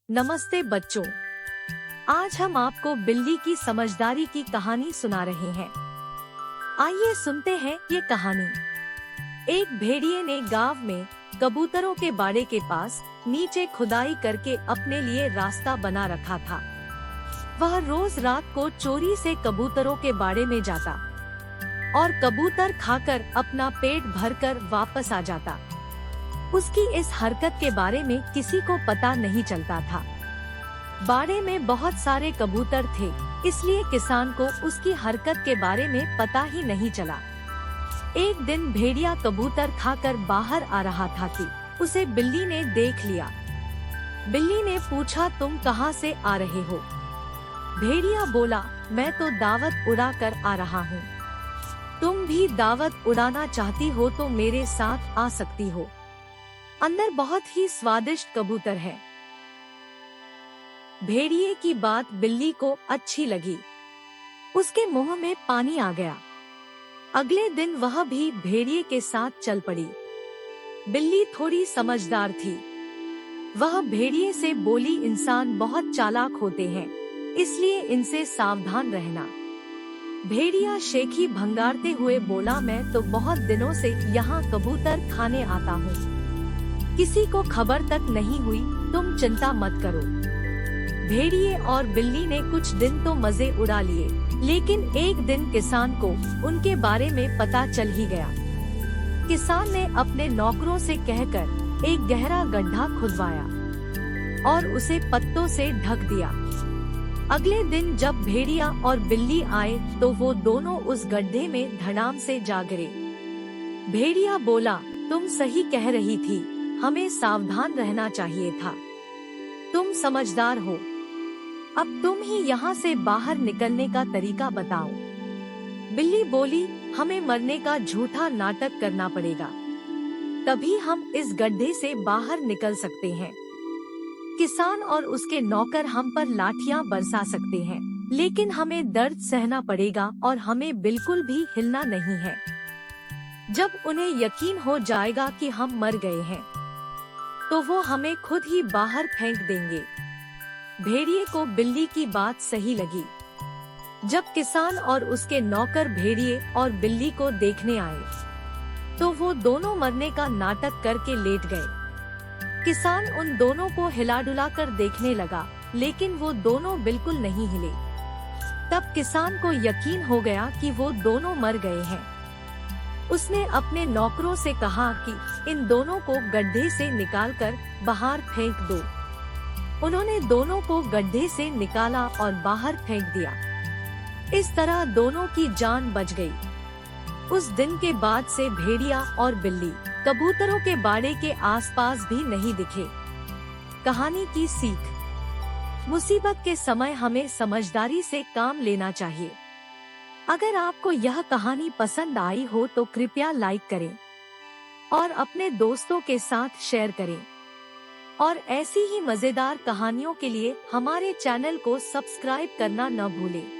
नमस्ते बच्चों, आज हम आपको बिल्ली की समझदारी की कहानी सुना रहे हैं। आइए सुनते हैं ये कहानी। एक भेड़िए ने गांव में कबूतरों के बाड़े के पास नीचे खुदाई करके अपने लिए रास्ता बना रखा था। वह रोज रात को चोरी से कबूतरों के बाड़े में जाता और कबूतर खाकर अपना पेट भरकर वापस आ जाता। उसकी इस हरकत के बारे में किसी को पता नहीं चलता था। बाड़े में बहुत सारे कबूतर थे, इसलिए किसान को उसकी हरकत के बारे में पता ही नहीं चला। एक दिन भेड़िया कबूतर खाकर बाहर आ रहा था कि उसे बिल्ली ने देख लिया। बिल्ली ने पूछा, तुम कहाँ से आ रहे हो? भेड़िया बोला, मैं तो दावत उड़ा कर आ रहा हूँ। तुम भी दावत उड़ाना चाहती हो तो मेरे साथ आ सकती हो। अंदर बहुत ही स्वादिष्ट कबूतर है। भेड़िए की बात बिल्ली को अच्छी लगी। उसके मुंह में पानी आ गया। अगले दिन वह भी भेड़िए के साथ चल पड़ी। बिल्ली थोड़ी समझदार थी। वह भेड़िए से बोली, इंसान बहुत चालाक होते हैं, इसलिए इनसे सावधान रहना। भेड़िया शेखी भंगारते हुए बोला, मैं तो बहुत दिनों से यहाँ कबूतर खाने आता हूँ। किसी को खबर तक नहीं हुई, तुम चिंता मत करो। भेड़िए और बिल्ली ने कुछ दिन तो मजे उड़ा लिए, लेकिन एक दिन किसान को उनके बारे में पता चल ही गया। किसान ने अपने नौकरों से कहकर एक गहरा गड्ढा खुदवाया और उसे पत्तों से ढक दिया। अगले दिन जब भेड़िया और बिल्ली आए तो वो दोनों उस गड्ढे में धड़ाम से जा गिरे। भेड़िया बोला, तुम सही कह रही थी, हमें सावधान रहना चाहिए था। तुम समझदार हो। अब तुम ही यहाँ से बाहर निकलने का तरीका बताओ। बिल्ली बोली, हमें मरने का झूठा नाटक करना पड़ेगा, तभी हम इस गड्ढे से बाहर निकल सकते हैं। किसान और उसके नौकर हम पर लाठियां बरसा सकते हैं, लेकिन हमें दर्द सहना पड़ेगा और हमें बिल्कुल भी हिलना नहीं है। जब उन्हें यकीन हो जाएगा कि हम मर गए हैं, तो वो हमें खुद ही बाहर फेंक देंगे। भेड़िए को बिल्ली की बात सही लगी। जब किसान और उसके नौकर भेड़िए और बिल्ली को देखने आए, तो वो दोनों मरने का नाटक करके लेट गए। किसान उन दोनों को हिला डुला कर देखने लगा, लेकिन वो दोनों बिल्कुल नहीं हिले। तब किसान को यकीन हो गया कि वो दोनों मर गए हैं। उसने अपने नौकरों से कहा कि इन दोनों को गड्ढे से निकालकर बाहर फेंक दो। उन्होंने दोनों को गड्ढे से निकाला और बाहर फेंक दिया। इस तरह दोनों की जान बच गई। उस दिन के बाद से भेड़िया और बिल्ली कबूतरों के बाड़े के आसपास भी नहीं दिखे। कहानी की सीख, मुसीबत के समय हमें समझदारी से काम लेना चाहिए। अगर आपको यह कहानी पसंद आई हो तो कृपया लाइक करें और अपने दोस्तों के साथ शेयर करें। और ऐसी ही मजेदार कहानियों के लिए हमारे चैनल को सब्सक्राइब करना न भूलें।